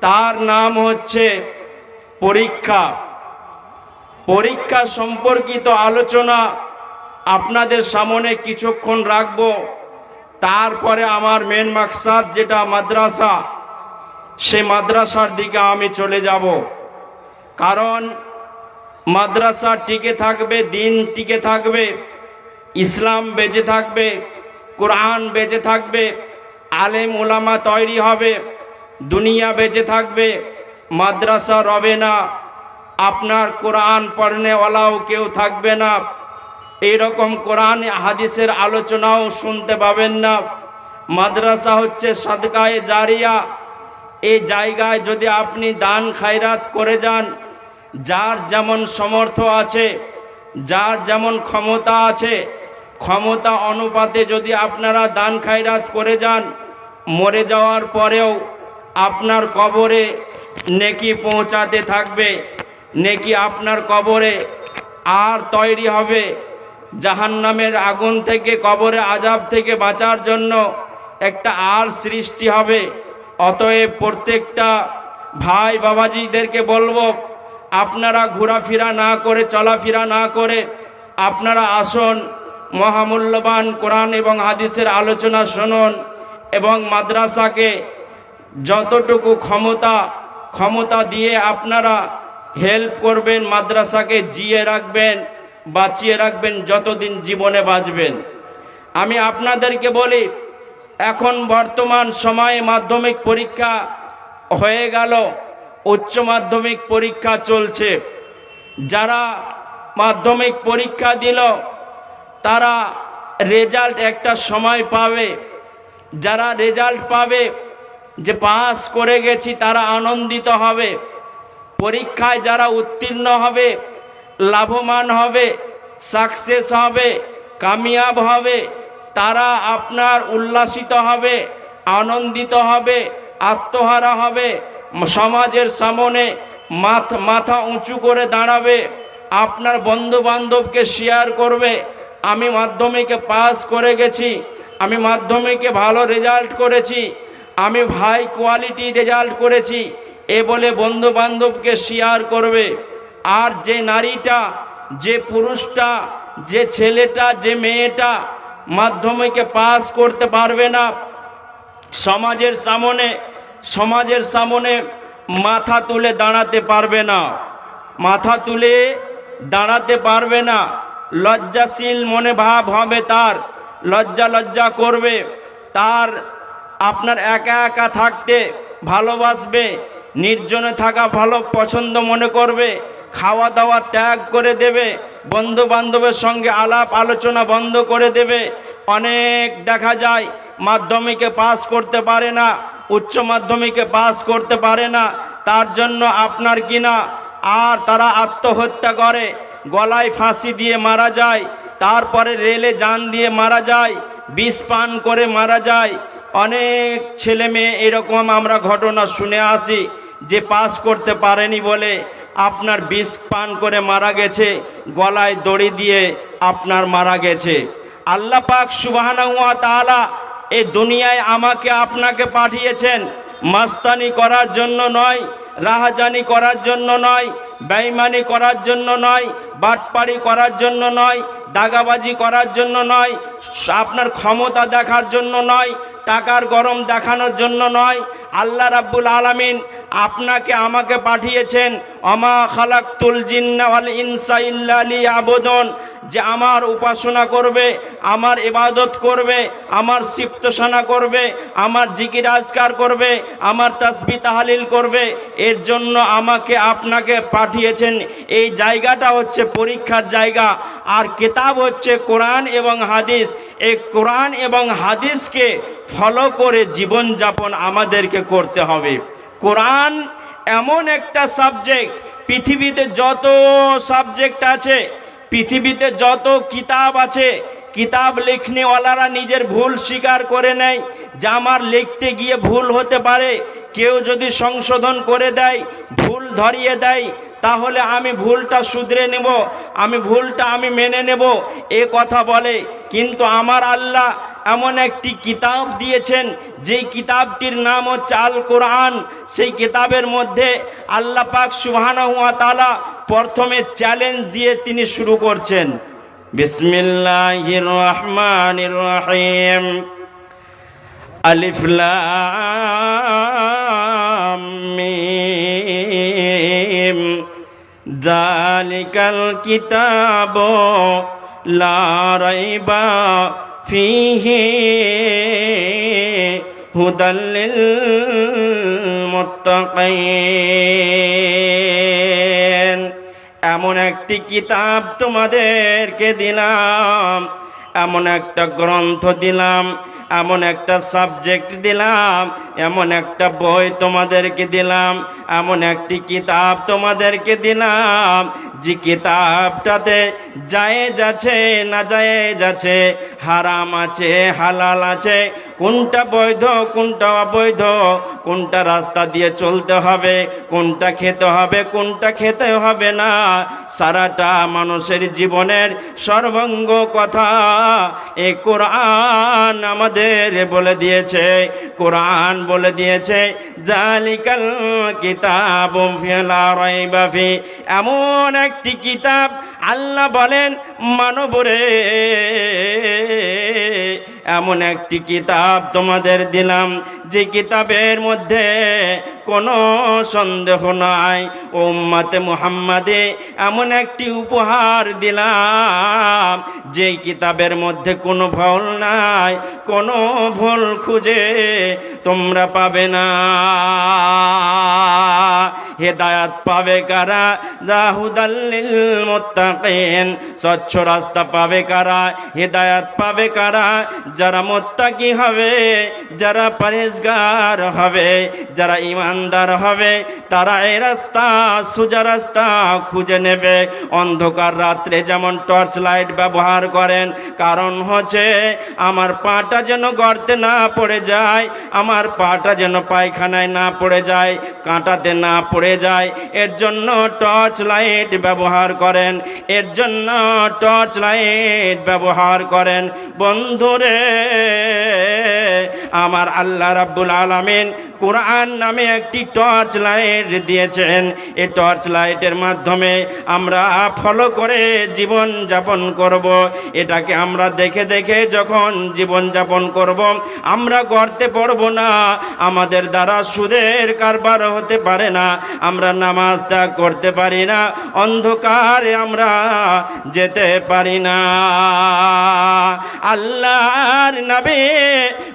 তার নাম হচ্ছে পরীক্ষা। পরীক্ষা সম্পর্কিত আলোচনা আপনাদের সামনে কিছুক্ষণ রাখব। তারপরে আমার মেন মাকসাদ যেটা মাদ্রাসা, সেই মাদ্রাসার দিকে আমি চলে যাব। কারণ মাদ্রাসা টিকে থাকবে, দিন টিকে থাকবে, ইসলাম বেঁচে থাকবে, কোরআন বেঁচে থাকবে, আলেম ওলামা তৈরি হবে, দুনিয়া বেঁচে থাকবে। মাদ্রাসা রবে না, আপনার কোরআন পড়নেওয়ালাও কেউ থাকবে না, এইরকম কোরআন হাদিসের আলোচনাও শুনতে পাবেন না। মাদ্রাসা হচ্ছে সাদকায়ে জারিয়া। এই জায়গায় যদি আপনি দান খায়রাত করে যান, যার যেমন সমর্থ আছে, যার যেমন ক্ষমতা আছে, ক্ষমতা অনুপাতে যদি আপনারা দান খায়রাত করে যান, মরে যাওয়ার পরেও আপনার কবরে নেকি পৌঁছাতে থাকবে। নেকি আপনার কবরে আর তৈরি হবে। জাহান্নামের আগুন থেকে, কবরে আযাব থেকে বাঁচার জন্য একটা আর সৃষ্টি হবে। অতএব প্রত্যেকটা ভাই বাবাজিদেরকে বলবো, আপনারা ঘোরাফেরা না করে, চলাফেরা না করে আপনারা আসুন, মহামূল্যবান কোরআন এবং হাদিসের আলোচনা শুনুন এবং মাদ্রাসাকে যতটুকু ক্ষমতা দিয়ে আপনারা হেল্প করবেন, মাদ্রাসাকে জিয়ে রাখবেন, বাঁচিয়ে রাখবেন যতদিন জীবনে বাঁচবেন। আমি আপনাদেরকে বলি, এখন বর্তমান সময়ে মাধ্যমিক পরীক্ষা হয়ে গেল, উচ্চ মাধ্যমিক পরীক্ষা চলছে। যারা মাধ্যমিক পরীক্ষা দিল তারা রেজাল্ট একটা সময় পাবে। যারা রেজাল্ট পাবে যে পাস করে গেছি, তারা আনন্দিত হবে। পরীক্ষায় যারা উত্তীর্ণ হবে, লাভবান হবে, সাকসেস হবে, কামিয়াব হবে, তারা আপনার উল্লাসিত হবে, আনন্দিত হবে, আত্মহারা হবে, সমাজের সামনে মাথা উঁচু করে দাঁড়াবে, আপনার বন্ধু বান্ধবকে শেয়ার করবে, আমি মাধ্যমিকে পাস করে গেছি, আমি মাধ্যমিকে ভালো রেজাল্ট করেছি, আমি হাই কোয়ালিটি রেজাল্ট করেছি, এ বলে বন্ধু বান্ধবকে শেয়ার করবে। আর যে নারীটা, যে পুরুষটা, যে ছেলেটা, যে মেয়েটা মাধ্যমিকে পাস করতে পারবে না, সমাজের সামনে মাথা তুলে দাঁড়াতে পারবে না, মাথা তুলে দাঁড়াতে পারবে না, লজ্জাশীল মনে ভাব হবে, তার লজ্জা করবে, তার আপনার একা একা থাকতে ভালোবাসবে, নির্জনে থাকা ভালো পছন্দ মনে করবে, খাওয়া দাওয়া ত্যাগ করে দেবে, বন্ধু বান্ধবের সঙ্গে আলাপ আলোচনা বন্ধ করে দেবে। অনেক দেখা যায় মাধ্যমিকে পাস করতে পারে না, উচ্চ মাধ্যমিকে পাস করতে পারে না, তার জন্য আপনার কিনা আর তারা আত্মহত্যা করে, গলায় ফাঁসি দিয়ে মারা যায়, তারপরে রেলে জান দিয়ে মারা যায়, বিষ পান করে মারা যায়। অনেক ছেলে মেয়ে এরকম আমরা ঘটনা শুনে আসি যে পাস করতে পারেনি বলে আপনার বিষ পান করে মারা গেছে, গলায় দড়ি দিয়ে আপনার মারা গেছে। আল্লাহ পাক সুবহানাহু ওয়া তাআলা এই দুনিয়ায় আমাকে আপনাকে পাঠিয়েছেন মাস্তানি করার জন্য নয়, রাহাজানি করার জন্য নয়, বেঈমানি করার জন্য নয়, বাটপাড়ি করার জন্য নয়, দাগাবাজি করার জন্য নয়, আপনার ক্ষমতা দেখার জন্য নয়, টাকার গরম দেখানোর জন্য নয়। আল্লাহ রাব্বুল আলামিন আপনাকে আমাকে পাঠিয়েছেন ওমা খালাকতুল জিন্না ওয়াল ইনসা ইল্লা লিয়াবুদুন, যে আমার উপাসনা করবে, আমার ইবাদত করবে, আমার সিফতসানা করবে, আমার জিকির আজকার করবে, আমার তাসবিহ তাহলিল করবে, এর জন্য আমাকে আপনাকে পাঠিয়েছেন। এই জায়গাটা হচ্ছে পরীক্ষার জায়গা। আর কিতাব হচ্ছে কোরআন এবং হাদিস। এই কোরআন এবং হাদিসকে ফলো করে জীবনযাপন আমাদেরকে করতে হবে। কোরআন এমন একটা সাবজেক্ট, পৃথিবীতে যত সাবজেক্ট আছে, পৃথিবীতে যত কিতাব আছে, কিতাব লেখনেওয়ালারা নিজের ভুল স্বীকার করে নেয় যে আমার লিখতে গিয়ে ভুল হতে পারে। কেউ যদি সংশোধন করে দেয়, ভুল ধরিয়ে দেয়, তাহলে আমি ভুলটা শুধরে নেব, আমি ভুলটা মেনে নেব, এ কথা বলে। কিন্তু আমার আল্লাহ এমন একটি কিতাব দিয়েছেন, যেই কিতাবটির নাম হচ্ছে আল কোরআন। সেই কিতাবের মধ্যে আল্লাহ পাক সুবহানাহু ওয়া তাআলা প্রথমে চ্যালেঞ্জ দিয়ে তিনি শুরু করছেন, বিসমিল্লাহির রহমানির রহিম, আলিফ লাম মিম, যালিকাল কিতাবু লা রাইবা ফীহি হুদাল লিল মুত্তাকিন। এমন একটি কিতাব তোমাদেরকে দিলাম, এমন একটা গ্রন্থ দিলাম, এমন একটা সাবজেক্ট দিলাম, এমন একটা বই তোমাদেরকে দিলাম, এমন একটি কিতাব তোমাদেরকে দিলাম, যে কিতাবটাতে জায়েজ আছে, না জায়েজ আছে, হারাম আছে, হালাল আছে, কোনটা বৈধ কোনটা অবৈধ, কোনটা রাস্তা দিয়ে চলতে হবে, কোনটা খেতে হবে, কোনটা খেতে হবে না, সারাটা মানুষের জীবনের সর্বাঙ্গ কথা এই কোরআন আমাদের বলে দিয়েছে। কোরআন বলে দিয়েছে, যালিকাল কিতাবু লা রাইবা ফি, এমন একটি কিতাব আল্লাহ বলেন মানবরে, এমন একটি কিতাব তোমাদের দিলাম, যে কিতাবের মধ্যে কোনো সন্দেহ নাই। উম্মতে মুহাম্মাদে এমন একটি উপহার দিলাম, যেই কিতাবের মধ্যে কোনো ভুল নাই, কোনো ভুল খুঁজে তোমরা পাবে না। হেদায়াত পাবে কারা? হুদাল লিল মুত্তাকিন, স্বচ্ছ রাস্তা পাবে কারা? হেদায়াত পাবে কারা? যারা মুত্তাকি হবে, যারা পরেজগার হবে, যারা ইমানদার হবে, তারা এই রাস্তা, সোজা রাস্তা খুঁজে নেবে। অন্ধকার রাত্রে যেমন টর্চ লাইট ব্যবহার করেন, কারণ হচ্ছে আমার পাটা যেন গর্তে না পড়ে যায়, আমার পাটা যেন পায়খানায় না পড়ে যায়, কাঁটাতে না পড়ে যায়, এর জন্য টর্চ লাইট ব্যবহার করেন, এর জন্য টর্চ লাইট ব্যবহার করেন। বন্ধুরে আমার, আল্লাহ রাব্বুল আলামিন কোরআন নামে একটি টর্চ লাইট দিয়েছেন। এই টর্চ লাইটের মাধ্যমে আমরা ফলো করে জীবন যাপন করব। এটাকে আমরা দেখে দেখে যখন জীবন যাপন করব, আমরা গর্তে পড়ব না, আমাদের দ্বারা সুদের কারবার হতে পারে না, আমরা নামাজ ত্যাগ করতে পারি না, অন্ধকারে আমরা যেতে পারি না। আল্লাহর নবী,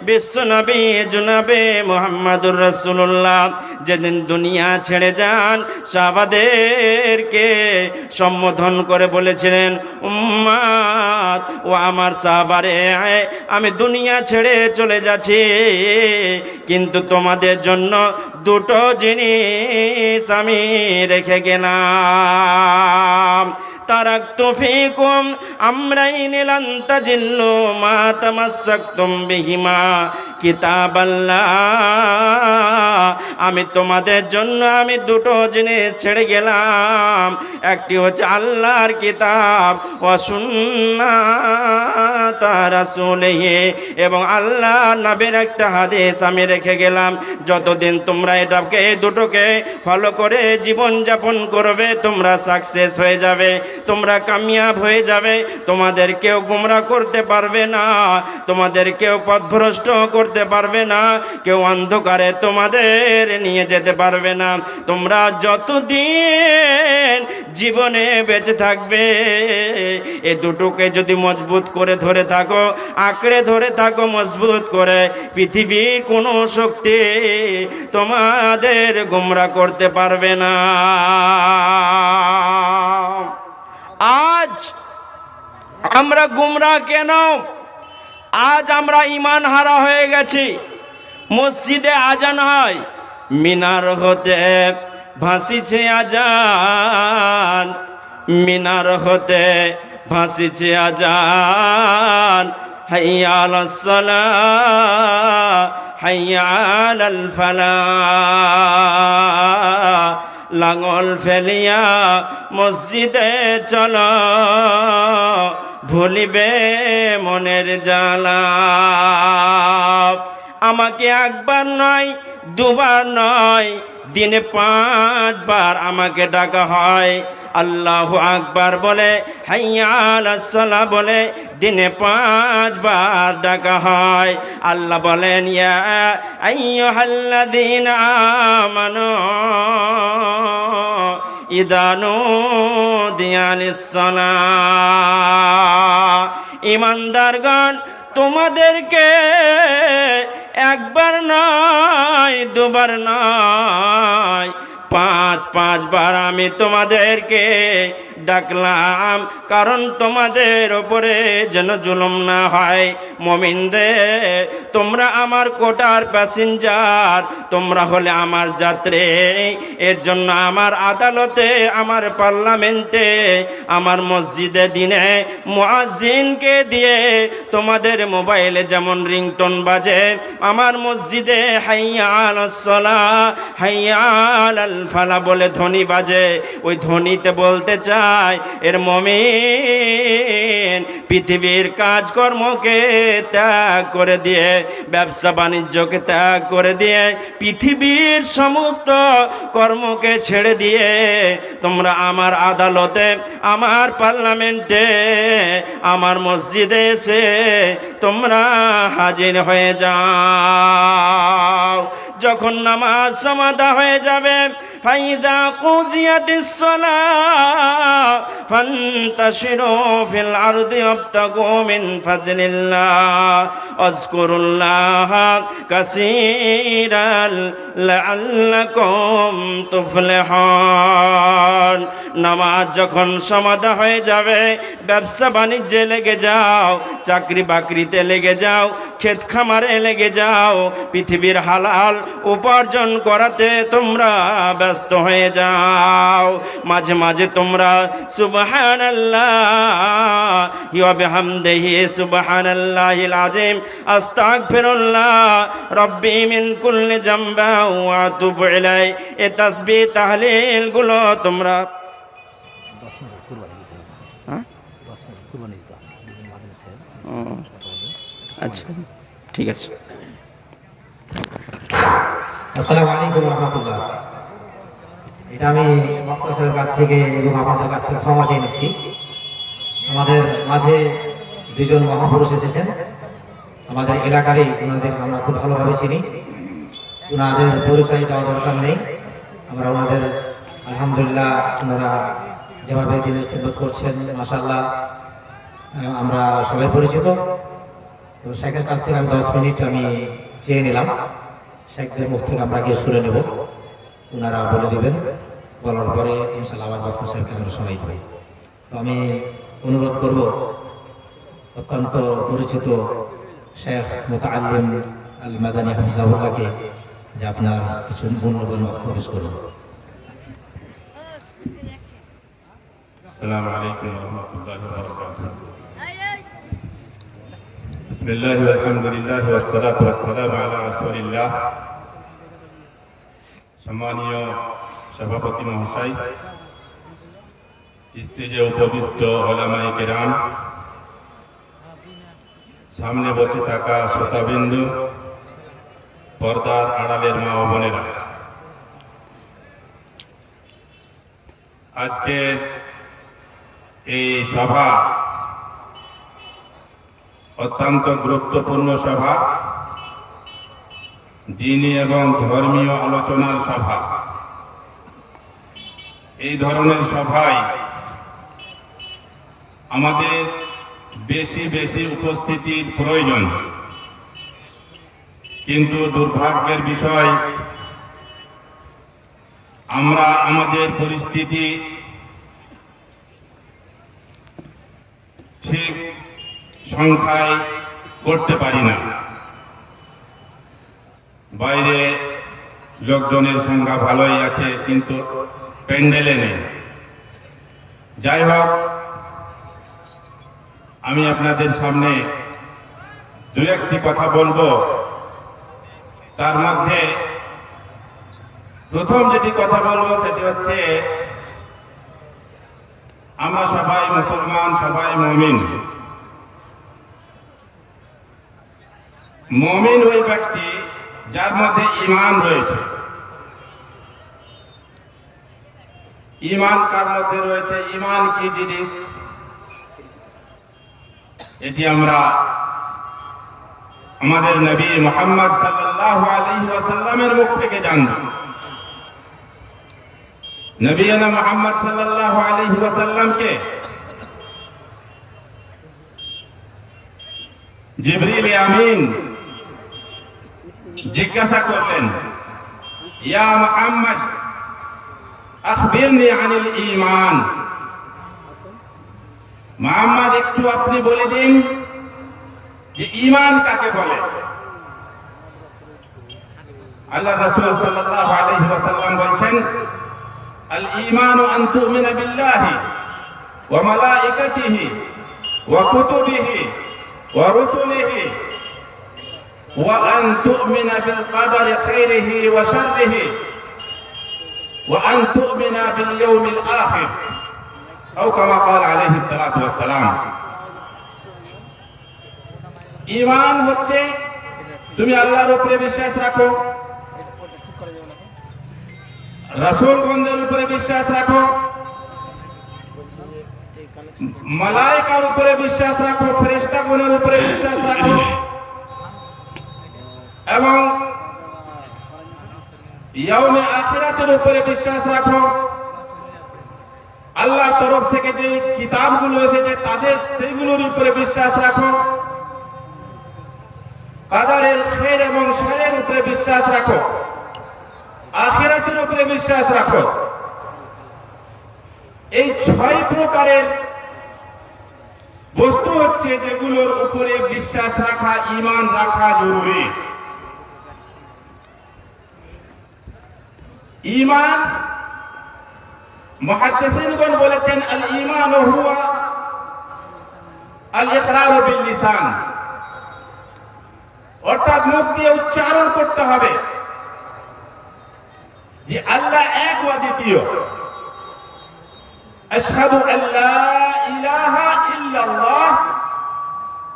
বিশ্ব নবী জনাবে মুহাম্মদুর রাসূলুল্লাহ যেদিন দুনিয়া ছেড়ে যান, সাহাবাদেরকে সম্বোধন করে বলেছিলেন, উম্মত ও আমার সাহাবারে, আমি দুনিয়া ছেড়ে চলে যাচ্ছি, কিন্তু তোমাদের জন্য দুটো জিনিস আমি রেখে গেলাম। তারাকতু ফীকুম আমরাইনি লান তাজিল্লু মা তামাসসাকতুম বিহিমা কিতাবাল্লাহ। আমি তোমাদের জন্য আমি দুটো জিনিস ছেড়ে গেলাম, একটি হচ্ছে আল্লাহর কিতাব ওয়া সুন্নাত রাসূলিহি, এবং আল্লাহ নবীর একটা হাদিস আমি রেখে গেলাম। যতদিন তোমরা এটাকে, দুটোকে ফলো করে জীবন যাপন করবে, তোমরা সাকসেস হয়ে যাবে, তোমরা কামিয়াব হয়ে যাবে। তোমাদের কেউ গোমরা করতে পারবে না, তোমাদের কেউ পথভ্রষ্ট করতে পারবে না, কেউ অন্ধকারে তোমাদের নিয়ে যেতে পারবে না। তোমরা যতদিন জীবনে বেঁচে থাকবে, এই দুটোকে যদি মজবুত করে ধরে থাকো, আঁকড়ে ধরে থাকো মজবুত করে, পৃথিবীর কোনো শক্তি তোমাদের গোমরা করতে পারবে না। আজ আমরা গুমরা কেন? আজ আমরা ঈমান হারা হয়ে গেছি। মসজিদে আজান হয়, মিনার হতে ভাসিছে আজান, মিনার হতে ভাসিছে আজান, হাইয়া আলাস সালাহ হাইয়া আলাল ফালাহ। লাঙল ফেলিয়া মসজিদে চলো, ভুলিবে মনের জ্বালা। আমাকে একবার নয় দুবার নয় দিনে 5 বার আমাকে ডাকা হয়। আল্লাহু আকবার বলে হাইয়া আলাস সালাহ বলে দিনে 5 বার ডাকা হয়। আল্লাহ বলেন ইয়া আইয়ুহাল্লাযীনা আমানু ইযা নুদিয়া লিস-সালাহ, ঈমানদারগণ তোমাদেরকে একবার নয় দুবার নয় 5 বার আমি তোমাদেরকে ডাকলাম, কারণ তোমাদের ওপরে যেন জুলুম না হয়। মুমিন রে, তোমরা আমার কোটার প্যাসেঞ্জার, তোমরা হলে আমার যাত্রী। এর জন্য আমার আদালতে, আমার পার্লামেন্টে, আমার মসজিদে দিনে মুয়াজ্জিনকে দিয়ে তোমাদের মোবাইলে যেমন রিংটোন বাজে, আমার মসজিদে হাইয়া আলাস সালাহ হাইয়া আলাল ফালাহ বলে ধ্বনি বাজে। ওই ধ্বনিতে বলতে চায় এর মুমিন পৃথিবীর কাজকর্মকে ত্যাগ করে দিয়ে, ব্যবসা বাণিজ্যকে ত্যাগ করে দিয়ে, পৃথিবীর সমস্ত কর্মকে ছেড়ে দিয়ে তোমরা আমার আদালতে, আমার পার্লামেন্টে, আমার মসজিদে এসে তোমরা হাজির হয়ে যাও। যখন নামাজ সমাধা হয়ে যাবে, ফাইদা কুজিয়াতিস সালাহ ফান্তাশিরু ফিল আরদি ওয়াবতাগু মিন ফাজলিল্লাহ ওয়াজকুরুল্লাহ কাসীরান লাআল্লাকুম তুফলিহুন। নামাজ যখন সমাধা হয়ে যাবে, ব্যবসা বাণিজ্যে লেগে যাও, চাকরি বাকরিতে লেগে যাও, ক্ষেত খামারে লেগে যাও, পৃথিবীর হালাল উপার্জন করাতে তোমরা ব্যস্ত হয়ে যাও। মাঝে মাঝে তোমরা সুবহানাল্লাহি ওয়া বিহামদিহি সুবহানাল্লাহিল আযীম আস্তাগফিরুল্লাহ রাব্বি মিন কুল্লি যামবা ওয়া আতুবু ইলাইহি, এই তাসবিহ তাহলিল গুলো তোমরা আচ্ছা ঠিক আছে। আসসালামু আলাইকুম ওয়া রাহমাতুল্লাহ। এটা আমি বক্তা সাহেবের কাছ থেকে এবং আপনাদের কাছ থেকে ক্ষমা চেয়ে নিচ্ছি। আমাদের মাঝে দুজন মহাপুরুষ এসেছেন, আমাদের এলাকারই, ওনাদের আমরা খুব ভালোভাবে চিনি। ওনাদের পরিচয় দেওয়া দরকার নেই। আমরা ওনাদের আলহামদুলিল্লাহ, ওনারা যেভাবে দিনের খেদমত করছেন মাশাআল্লাহ আমরা সবাই পরিচিত। তো শেখের কাছ থেকে আমি 10 মিনিট আমি চেয়ে নিলাম। শেখদের মুখ থেকে আমরা গিয়ে শুনে নেব, ওনারা বলে দেবেন। বলার পরে ইনশাআল্লাহ আমার বক্তা সাহেবকে আমরা সবাই পাই। তো আমি অনুরোধ করব অত্যন্ত পরিচিত শেখ মুতাআল্লিম আল মাদানী হাফিজাহুল্লাহকে যে আপনার কিছু মূল্যবান বক্তব্য পেশ করুন। আসসালামু আলাইকুম ওয়া রাহমাতুল্লাহি ওয়া বারাকাতুহু। বিসমিল্লাহি ওয়া আলহামদুলিল্লাহি ওয়াস সালাতু ওয়াস সালামু আলা রাসূলিল্লাহ। সম্মানীয় সভাপতি মহাশয়, স্টেজে উপবিষ্ট ওলামায়ে কেরাম, সামনে বসে থাকা শ্রোতাবিন্দু, পর্দার আড়ালের মা ও বোনেরা, আজকের এই সভা অত্যন্ত গুরুত্বপূর্ণ সভা, দ্বীনি এবং ধর্মীয় আলোচনার সভা। এই ধরনের সভায় আমাদের বেশি বেশি উপস্থিতির প্রয়োজন, কিন্তু দুর্ভাগ্যের বিষয় আমরা আমাদের পরিস্থিতি ঠিক সংখ্যায় করতে পারি না। বাইরে লোকজনের সংখ্যা ভালোই আছে, কিন্তু প্যান্ডেলে নেই। যাই হোক, আমি আপনাদের সামনে দু একটি কথা বলবো। তার মধ্যে প্রথম যেটি কথা বলবো সেটি হচ্ছে, আমরা সবাই মুসলমান, সবাই মুমিন। মুমিন ওই ব্যক্তি যার মধ্যে ঈমান রয়েছে। ঈমান কার মধ্যে রয়েছে? ঈমান কি জিনিস এটি আমরা আমাদের নবী মুহাম্মদ সাল্লাল্লাহু আলাইহি ওয়াসাল্লামের মুখ থেকে জানব। নবীনা মুহাম্মদ সাল্লাল্লাহু আলাইহি ওয়াসাল্লামকে জিবরিল আমিন জিজ্ঞাসা করলেন, ইয়া মুহাম্মদ আখবিরনি আনিল ঈমান। মুহাম্মদ একটু আপনি বলে দিন যে ঈমান কাকে বলে। আল্লাহ রাসূল সাল্লাল্লাহু আলাইহি ওয়াসাল্লাম বলেন, আল ঈমানু আন তু'মিনা বিল্লাহি ওয়া মালাইকাতিহি ওয়া কুতুবিহি ওয়া রুসুলিহি ওয়া আন তু'মিনা বিল কদরি খাইরিহি ওয়া শাররিহি ওয়া আন তু'মিনা বিল ইয়াউমিল আখির আও কামা ক্বালা আলাইহিস সালাতু ওয়াস সালাম। ঈমান হচ্ছে তুমি আল্লাহর উপরে বিশ্বাস রাখো, রাসূলগণের উপরে বিশ্বাস রাখো, মালায়েকার উপরে বিশ্বাস রাখো, ফেরেশতাগণের উপরে বিশ্বাস রাখো এবং ইয়াউমে আখিরাতের উপরে বিশ্বাস রাখো। আল্লাহর তরফ থেকে যে কিতাবগুলো এসেছে তাদের সেইগুলোর উপরে বিশ্বাস রাখো। কাদারের খের এবং শারের উপরে বিশ্বাস রাখো, আখিরাতের উপরে বিশ্বাস রাখো। এই 6 প্রকারের বস্তু হচ্ছে যেগুলোর উপরে বিশ্বাস রাখা, ঈমান রাখা জরুরি। ঈমান মুহাদ্দিসিনগণ বলেছেন, আল ঈমান হুয়া আল ইকরার বিল লিসান, অর্থাৎ মুখ দিয়ে উচ্চারণ করতে হবে যে আল্লাহ এক ও দ্বিতীয়। আশহাদু আল্লা ইলাহা ইল্লাল্লাহ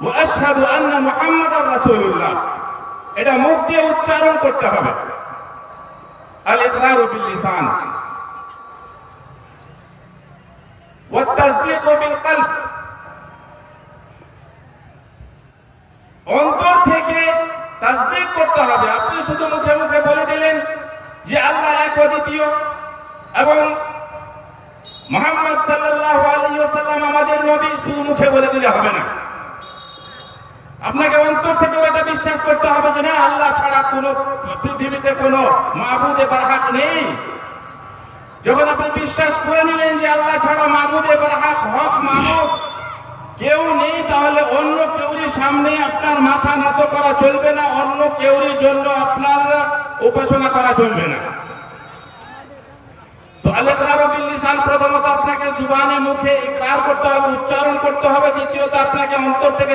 ওয়া আশহাদু আন্না মুহাম্মাদার রাসূলুল্লাহ, এটা মুখ দিয়ে উচ্চারণ করতে হবে। আল ইকরার বিল লিসান ওয়া তাসদীক বিল কলব, অন্তর থেকে তাসদীক করতে হবে। আপনি শুধু মুখে মুখে বলে দিলেন যে আল্লাহ এক ও দ্বিতীয় এবং মুহাম্মদ সাল্লাল্লাহু আলাইহি ওয়াসাল্লাম আমাদের নবী, শুধু মুখে বলে দিলে হবে না। আপনাকে অন্তর থেকে এটা বিশ্বাস করতে হবে যে না, আল্লাহ ছাড়া কোনো পৃথিবীতে কোনো মাবুদে বারহাক নেই। যখন আপনি বিশ্বাস করে নিলেন যে আল্লাহ ছাড়া মাবুদে বারহাক হক মাবুদ কেউ নেই, তাহলে অন্য কেউরি সামনে আপনার মাথা নত করা চলবে না, অন্য কেউরি জন্য আপনার উপাসনা করা চলবে না। তো আল ইকরার বিল লিসান, প্রথমত আপনাকে জুবানে মুখে ইকরার করতে হবে, উচ্চারণ করতে হবে। দ্বিতীয়ত আপনাকে অন্তর থেকে